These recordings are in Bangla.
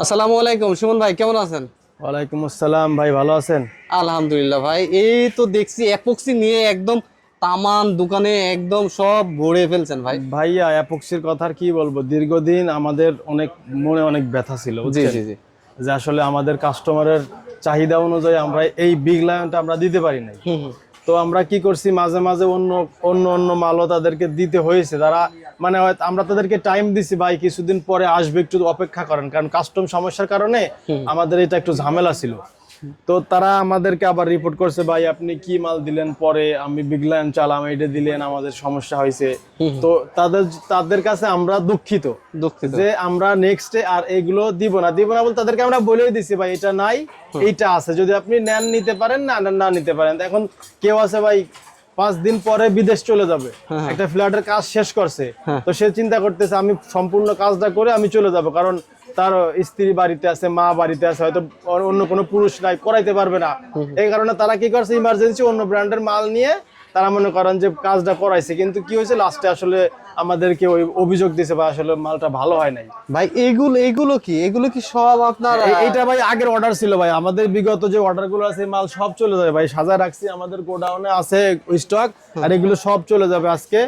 আসসালামু আলাইকুম সুমন ভাই, কেমন আছেন? ওয়ালাইকুম আসসালাম ভাই, ভালো আছেন? আলহামদুলিল্লাহ ভাই। এই তো দেখছি অ্যাপক্সি নিয়ে একদম তামান দোকানে একদম সব ভরে ফেলছেন ভাই। ভাইয়া অ্যাপক্সির কথা আর কি বলবো, দীর্ঘদিন আমাদের মনে অনেক ব্যথা ছিল জি বুঝছেন, জি জি। যে আসলে আমাদের কাস্টমারের চাহিদা অনুযায়ী আমরা এই বিগ লায়নটা আমরা দিতে পারি নাই। হুম হুম। তো আমরা কি করছি, মাঝে মাঝে অন্য অন্য অন্য মালও তাদেরকে দিতে হয়েছে। তারা মানে হয়তো আমরা তাদেরকে টাইম দিছি, ভাই কিছুদিন পরে আসবে, একটু অপেক্ষা করেন, কারণ কাস্টম সমস্যার কারণে আমাদের এটা একটু ঝামেলা ছিল। তো তারা আমাদেরকে আবার রিপোর্ট করছে, ভাই আপনি কি মাল দিলেন, পরে আমি বিগ লায়ন চালাম, এটা দিলেন, আমাদের সমস্যা হয়েছে। তো তাদের কাছে আমরা দুঃখিত দুঃখিত। যে আমরা নেক্সটে আর এগুলো দিব না বলে তাদেরকে আমরা বলেই দিছি, ভাই এটা নাই, এইটা আছে, যদি আপনি নেন নিতে পারেন, না নিতে পারেন। এখন কেউ আছে ভাই 5 দিন পরে বিদেশ চলে যাবে, একটা ফ্ল্যাটের কাজ শেষ করছে, তো সে চিন্তা করতেছে আমি সম্পূর্ণ কাজটা করে আমি চলে যাব, কারণ তার স্ত্রী বাড়িতে আছে, মা বাড়িতে আছে, হয়তো অন্য কোনো পুরুষ নাই, করাইতে পারবে না। এই কারণে তারা কি করছে, ইমার্জেন্সি অন্য ব্র্যান্ডের মাল নিয়ে তারা মনে করেন যে কাজটা করাইছে, কিন্তু কি হয়েছে লাস্টে আসলে আমাদেরকে ওই অভিযোগ দিছে, বা আসলে মালটা ভালো হয় নাই। ভাই এগুলো কি সব আপনার এইটা ভাই আগের অর্ডার ছিল ভাই, আমাদের বিগত যে অর্ডার গুলো আছে মাল সব চলে যাবে ভাই, সাজায় রাখছি, আমাদের গোডাউনে আছে স্টক, আর এগুলো সব চলে যাবে আজকে।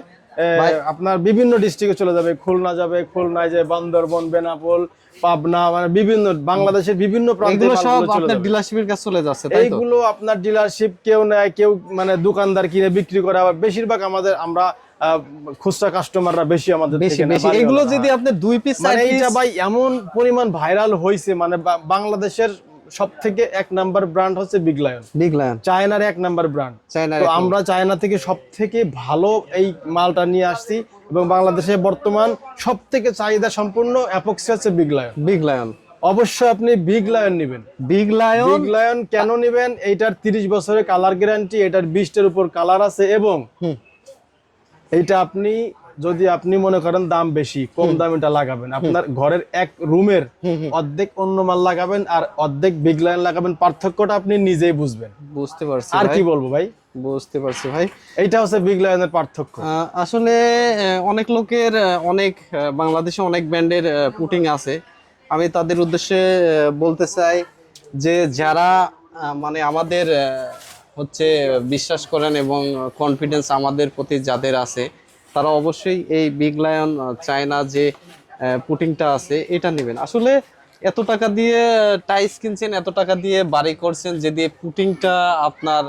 আপনার বিভিন্ন ডিস্ট্রিক্টে চলে যাবে, খুলনা যাবে, খুলনায় যে বান্দরবন, বেনাপোল, পাবনা, মানে বিভিন্ন বাংলাদেশের বিভিন্ন প্রান্তে এগুলো সব মালগুলো চলে আপনার যাবে। ডিলারশিপের কাছে চলে যাচ্ছে, তাই তো? এইগুলো আপনার ডিলারশিপ কেউ নেয়, কেউ মানে দোকানদার কিনে বিক্রি করে, আবার বেশিরভাগ আমরা খুচরা কাস্টমাররা বেশি আমাদের বেশি থেকে নেয়, বেশি এগুলো যদি আপনি 2 পিস 4 মানে পিস। এইটা ভাই এমন পরিমাণ ভাইরাল হয়েছে, মানে বাংলাদেশের সব থেকে 1 নাম্বার ব্র্যান্ড হচ্ছে বিগ লায়ন, বিগ লায়ন চায়নার 1 নাম্বার ব্র্যান্ড। চায়নার তো আমরা চায়না থেকে সব থেকে ভালো এই মালটা নিয়ে আসছি, এবং বাংলাদেশে বর্তমান সব থেকে চাহিদা সম্পূর্ণ অ্যাপক্সি হচ্ছে বিগ লায়ন। বিগ লায়ন অবশ্যই আপনি বিগ লায়ন নেবেন। বিগ লায়ন বিগ লায়ন কেন নেবেন, এইটার 30 বছরের কালার গ্যারান্টি, এটার 20টার উপর কালার আছে, এবং এইটা আপনি যদি আপনি মনে করেন দাম বেশি, কম দাম এটা লাগাবেন, আপনার ঘরের এক রুমের অর্ধেক অন্য মাল লাগাবেন আর অর্ধেক বিগ লায়ন লাগাবেন, পার্থক্যটা আপনি নিজেই বুঝবেন। বুঝতে পারছি আর ভাই, কি বলবো ভাই, বুঝতে পারছি ভাই। এইটা হচ্ছে বিগ লায়নের পার্থক্য। আসলে অনেক লোকের অনেক বাংলাদেশে অনেক ব্র্যান্ডের পুটিং আছে। আমি তাদের উদ্দেশ্যে বলতে চাই যে যারা মানে আমাদের হচ্ছে বিশ্বাস করেন এবং কনফিডেন্স আমাদের প্রতি যাদের আছে, তারা অবশ্যই এই বিগ লায়ন চায়না যে পুটিংটা আছে এটা নেবেন। আসলে এত টাকা দিয়ে টাইস কিনছেন, এত টাকা দিয়ে বাড়ি করছেন, যদি পুটিংটা আপনার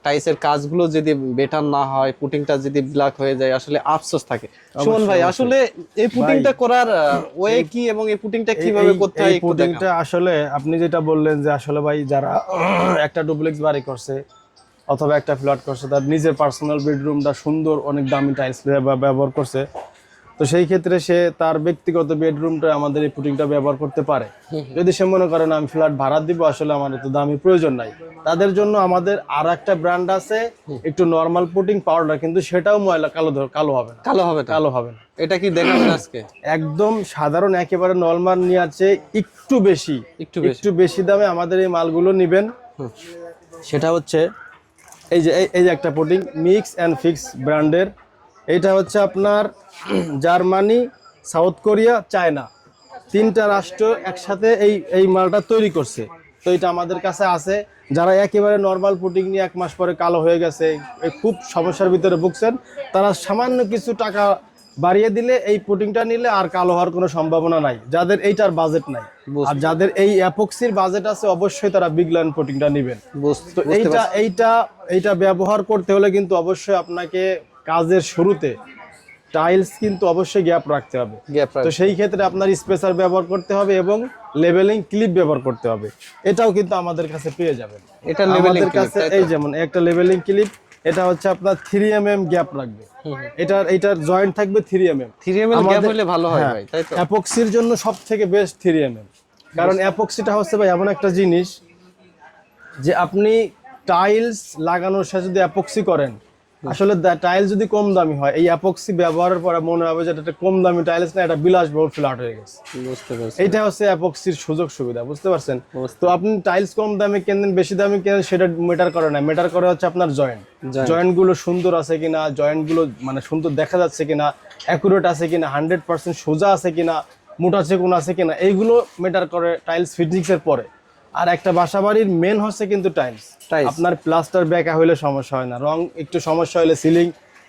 টাইসের কাজগুলো যদি বেটার না হয়, পুটিংটা যদি ব্ল্যাক হয়ে যায়, আসলে আফসোস থাকে। সুমন ভাই, আসলে এই পুটিংটা করার ওয়ে কি এবং এই পুটিংটা কিভাবে করতে হয় একটু দেখান। পুডিংটা আসলে আপনি যেটা বললেন যে আসলে ভাই যারা একটা ডুপ্লেক্স বাড়ি করছে অথবা একটা ফ্ল্যাট করছে, তার নিজের পার্সোনাল বেডরুমটা সুন্দর অনেক দামি টাইলস ব্যবহার করছে, তো সেই ক্ষেত্রে সে তার ব্যক্তিগত বেডরুমটা আমাদের এই পুটিংটা ব্যবহার করতে পারে। যদি সে মনে করেন আমি ফ্ল্যাট ভাড়া দিব, আসলে আমার তো দামি প্রয়োজন নাই, তাদের জন্য আমাদের আর একটা ব্র্যান্ড আছে, একটু নর্মাল পুটিং পাউডার, কিন্তু সেটাও ময়লা কালো হবে না। কালো হবে না। এটা কি দেখাবেন আজকে? একদম সাধারণ একেবারে নরমাল নিয়ে আছে, একটু বেশি দামে আমাদের এই মালগুলো নিবেন। সেটা হচ্ছে এই যে একটা পুডিং মিক্স অ্যান্ড ফিক্স ব্র্যান্ডের, এটা হচ্ছে আপনার জার্মানি, সাউথ কোরিয়া, চায়না, 3টা রাষ্ট্র একসাথে এই মালটা তৈরি করছে। তো এটা আমাদের কাছে আছে, যারা একেবারে নর্মাল পুডিং নিয়ে 1 মাস পরে কালো হয়ে গেছে, খুব সমস্যার ভিতরে ভুগছেন, তারা সামান্য কিছু টাকা বাড়িয়ে দিলে এই পুডিংটা নিলে আর কালো হওয়ার কোনো সম্ভাবনা নাই, যাদের এইটার বাজেট নাই। আর যাদের এই অ্যাপক্সির বাজেট আছে, অবশ্যই তারা বিগ লায়ন পুডিংটা নেবেন। তো এইটা ব্যবহার করতে হলে কিন্তু অবশ্যই আপনাকে কাজের শুরুতে টাইলস কিন্তু অবশ্যই গ্যাপ রাখতে হবে। তো সেই ক্ষেত্রে আপনার স্পেসার ব্যবহার করতে হবে এবং লেভেলিং ক্লিপ ব্যবহার করতে হবে। এটাও কিন্তু আমাদের কাছে পেয়ে যাবেন। এটা লেভেলিং আমাদের কাছে এই যেমন একটা লেভেলিং ক্লিপ, এটা হচ্ছে আপনার 3mm গ্যাপ রাখবে, এটার জয়েন্ট থাকবে 3mm। 3mm গ্যাপ হলে ভালো হয় ভাই, তাই তো? অ্যাপক্সির জন্য সবথেকে বেস্ট 3mm, কারণ অ্যাপক্সিটা হচ্ছে ভাই এমন একটা জিনিস যে আপনি টাইলস লাগানোর সাথে যদি অ্যাপক্সি করেন, আসলে টাইলস যদি কম দামি হয়, এই অ্যাপক্সি ব্যবহারের পরে মনে হবে যে এটা কম দামি টাইলস না, এটা বিলাসবহুল ফ্ল্যাট হয়ে গেছে। বুঝতে পারছি, এইটা হচ্ছে অ্যাপক্সির সুযোগ সুবিধা, বুঝতে পারছেন? তো আপনি টাইলস কম দামে কেনেন, বেশি দামে কেনেন, সেটা ম্যাটার করে না, ম্যাটার করে হচ্ছে আপনার জয়েন্ট গুলো সুন্দর আছে কিনা, জয়েন্ট গুলো মানে সুন্দর দেখা যাচ্ছে কিনা, অ্যাকুরেট আছে কিনা, 100% সোজা আছে কিনা, মোটা চিকন আছে কিনা, এইগুলো ম্যাটার করে টাইলস ফিটিংস এর পরে। আর একটা বাসাবাড়ির মেন হচ্ছে কিন্তু টাইলস। আপনার প্লাস্টার বেঁকা হইলে সমস্যা হয় না, রং একটু সমস্যা হলে, সিলিং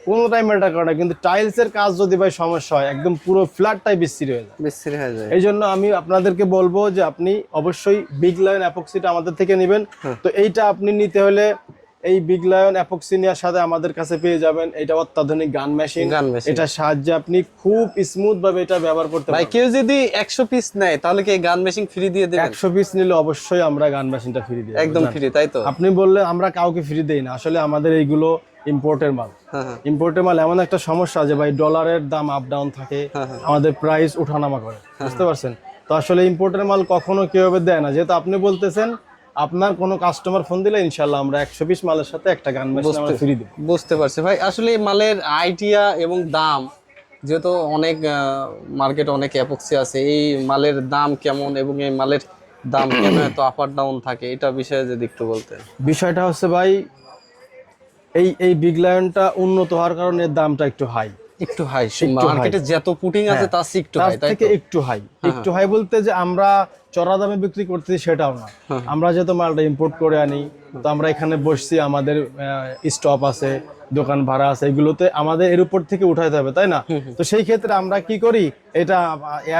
কোনোটাই ম্যাটার করে না, কিন্তু টাইলস এর কাজ যদি ভাই সমস্যা হয়, একদম পুরো ফ্ল্যাটটাই বিচ্ছিরি হয়ে যায়। এই জন্য আমি আপনাদেরকে বলবো যে আপনি অবশ্যই বিগ লায়ন অ্যাপক্সিটা আমাদের থেকে নেবেন। তো এইটা আপনি নিতে হলে এই বিগ লায়ন অ্যাপক্সি নেওয়ার সাথে আমাদের কাছে পেয়ে যাবেন এটা অত্যাধুনিক গান মেশিন। এটার সাহায্যে আপনি খুব স্মুথ ভাবে এটা ব্যবহার করতে পারবেন। কেউ যদি 100 পিস নেয় তাহলে কি গান মেশিন ফ্রি দিয়ে দেবেন? 100 পিস নিলে অবশ্যই আমরা গান মেশিনটা ফ্রি দিই, একদম ফ্রি, তাই তো? আপনি বললে আমরা কাউকে ফ্রি দেই না, আসলে আমাদের এইগুলো ইম্পোর্টের মাল। ইম্পোর্টের মাল এমন একটা সমস্যা যে ভাই ডলারের দাম আপ ডাউন থাকে, আমাদের প্রাইস ওঠানামা করে, বুঝতে পারছেন? তো আসলে ইম্পোর্টের মাল কখনো কেউ দেয় না। যেহেতু আপনি বলতেছেন, আপনার কোনো কাস্টমার ফোন দিলে ইনশাআল্লাহ আমরা 100 পিস মালের সাথে একটা গান মেশিন আমরা ফ্রি দেব। বুঝতে পারছি ভাই। আসলে এই মালের আইডিয়া এবং দাম, যেহেতু অনেক মার্কেটে অনেক অ্যাপক্সি আছে, এই মালের দাম কেমন এবং এই মালের দাম কেন এত আপ আর ডাউন থাকে, এটা বিষয়ে যদি একটু বলতেন। বিষয়টা হচ্ছে ভাই, এই বিগ লায়নটা উন্নত হওয়ার কারণে দামটা একটু হাই। মার্কেটে যত পুটিং আছে তার থেকে একটু হাই বলতে যে আমরা চড়া দামে বিক্রি করতেছি সেটাও না। আমরা যেহেতু মালটা ইম্পোর্ট করে আনি, তো আমরা এখানে বসছি, আমাদের স্টপ আছে, দোকান ভাড়া আছে, এগুলোতে আমাদের এর উপর থেকে উঠাইতে হবে, তাই না? তো সেই ক্ষেত্রে আমরা কি করি, এটা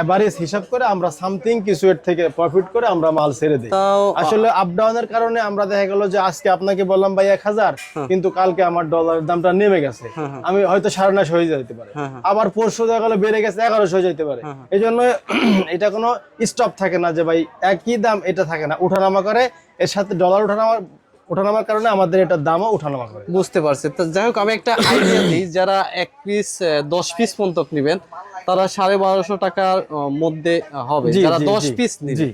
এভারেজ হিসাব করে আমরা সামথিং কিছু এর থেকে প্রফিট করে আমরা মাল ছেড়ে দিই। আসলে আপ ডাউনের কারণে আমরা দেখা গেল যে আজকে আপনাকে বললাম ভাই 1000, কিন্তু কালকে আমার ডলারের দামটা নেমে গেছে, আমি হয়তো 950 হয়ে যেতে পারে, আবার পরশু দেখা গেল বেড়ে গেছে 1100 হয়ে যেতে পারে। এই জন্য এটা কোনো স্টপ থাকে না যে ভাই একই দাম, এটা থাকে না, উঠানামা করে। এর সাথে ডলার ওঠানামার কারণে আমাদের এটার দামও ওঠানামা করে। বুঝতে পারছি। তো যাই হোক, আমি একটা আইডিয়া দিই, যারা 1 পিস 10 পিস পর্যন্ত নেবেন তারা 1250 টাকার মধ্যে হবে, যারা 10 পিস নেবে।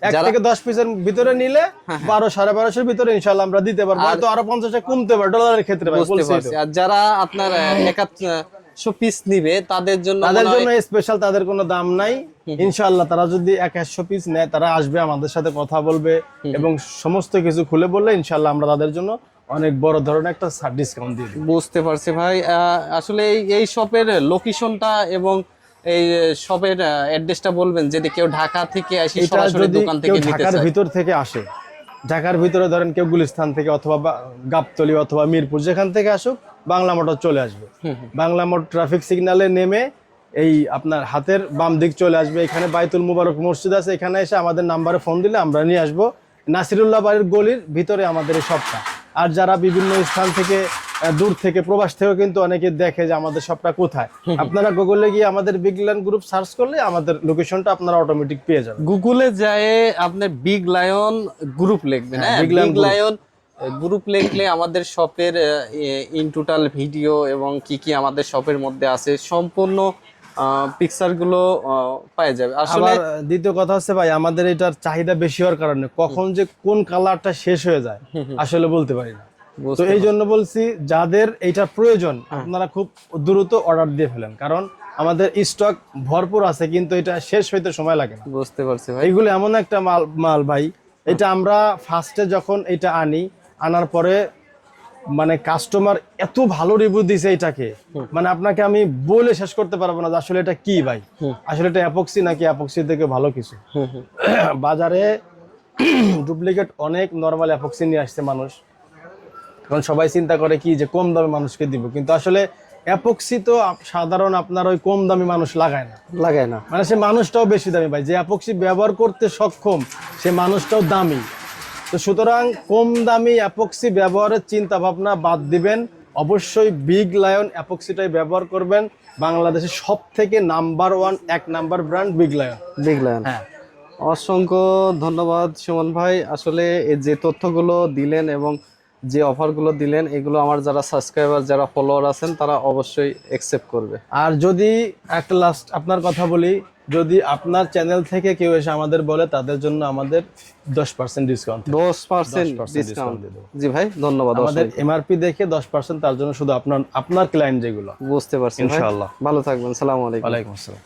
1 থেকে 10 পিসের ভিতরে নিলে 1200-1250 ভিতরে ইনশাআল্লাহ আমরা দিতে পারবো, হয়তো আরো 50 টাকা কমতে পারে ডলারের ক্ষেত্রে। বুঝতে পারছি। আর যারা আপনার 100 পিস নিবে তাদের জন্য স্পেশাল, তাদের কোনো দাম নাই ইনশাআল্লাহ। তারা যদি 100 পিস নেয়, তারা আসবে, আমাদের সাথে কথা বলবে এবং সমস্ত কিছু খুলে বললে ইনশাআল্লাহ আমরা তাদের জন্য অনেক বড় ধরনের একটা ডিসকাউন্ট দিয়ে দেব। বুঝতে পারছি ভাই। আসলে এই শপের লোকেশনটা এবং এই শপের অ্যাড্রেসটা বলবেন, যদি কেউ ঢাকা থেকে আসে, সরাসরি দোকান থেকে নিতে চায়। ঢাকার ভিতর থেকে আসে, ঢাকার ভিতরে ধরেন কেউ গুলিস্তান থেকে অথবা গাবতলী অথবা মিরপুর, যেখান থেকে আসুক, বাংলা মোটর চলে আসবে। বাংলা মোটর ট্রাফিক সিগন্যালে নেমে এই আপনার হাতের বাম দিক চলে আসবে, এখানে বাইতুল মুবারক মসজিদ আছে, এখানে এসে আমাদের নাম্বারে ফোন দিলে আমরা নিয়ে আসবো। নাসিরুল্লাহ বাড়ির গলির ভিতরে আমাদের এই শপটা। আর যারা বিভিন্ন স্থান থেকে, দূর থেকে, প্রবাস থেকেও কিন্তু অনেকে দেখে যে আমাদের শপটা কোথায়, আপনারা গুগলে গিয়ে আমাদের বিগ লায়ন গ্রুপ সার্চ করলে আমাদের লোকেশনটা আপনারা অটোমেটিক পেয়ে যাবেন। গুগলে যায় আপনি বিগ লায়ন গ্রুপ লিখবেন, বিগ লায়ন গ্রুপ লিখলে আমাদের শপের ইন টোটাল ভিডিও এবং কি কি আমাদের শপের মধ্যে আছে সম্পূর্ণ পিকচার গুলো পাওয়া যাবে। আসলে দ্বিতীয় কথা হচ্ছে ভাই, আমাদের এটার চাহিদা বেশি হওয়ার কারণে কখন যে কোন কালারটা শেষ হয়ে যায় আসলে বলতে পারি না। তো এই জন্য বলছি, যাদের এইটা প্রয়োজন আপনারা খুব দ্রুত অর্ডার দিয়ে ফেলেন, কারণ আমাদের স্টক ভরপুর আছে, কিন্তু এটা শেষ হইতে সময় লাগে না। বুঝতে পারছি ভাই। এইগুলো এমন একটা মাল ভাই, এটা আমরা ফার্স্টে যখন এটা আনার পরে মানে কাস্টমার এত ভালো রিভিউ দিছে এটাকে, মানে আপনাকে আমি বলে শেষ করতে পারবো না যে আসলে এটা কি ভাই, আসলে এটা অ্যাপক্সি নাকি অ্যাপক্সি থেকে ভালো কিছু। বাজারে ডুপ্লিকেট অনেক নরমাল অ্যাপক্সি নিয়ে আসছে মানুষ, এখন সবাই চিন্তা করে কি যে কম দামে মানুষকে দিব, কিন্তু আসলে অ্যাপক্সি তো সাধারণ আপনার ওই কম দামি মানুষ লাগায় না, মানে সে মানুষটাও বেশি দামি ভাই, যে অ্যাপক্সি ব্যবহার করতে সক্ষম সে মানুষটাও দামি। তো সুতরাং কম দামি অ্যাপক্সি ব্যবহারের চিন্তা ভাবনা বাদ দিবেন, অবশ্যই বিগ লায়ন অ্যাপক্সিটাই ব্যবহার করবেন। বাংলাদেশের সব থেকে নাম্বার 1 এক নাম্বার ব্র্যান্ড বিগ লায়ন। হ্যাঁ, অসংখ্য ধন্যবাদ সুমন ভাই। আসলে যে তথ্যগুলো দিলেন এবং যে অফারগুলো দিলেন, এগুলো আমার যারা সাবস্ক্রাইবার, যারা ফলোয়ার আছেন, তারা অবশ্যই অ্যাকসেপ্ট করবে। আর যদি একটা লাস্ট আপনার কথা বলি, যদি আপনার চ্যানেল থেকে কেউ এসে আমাদের বলে, তাদের জন্য আমাদের 10% ডিসকাউন্ট। 10% ডিসকাউন্ট। জি ভাই, ধন্যবাদ। আমাদের এমআরপি দেখে 10% তার জন্য, শুধু আপনার ক্লায়েন্ট যেগুলো। বুঝতে পারছি, ইনশাআল্লাহ। ভালো থাকবেন। আসসালামু আলাইকুম। ওয়ালাইকুম আসসালাম।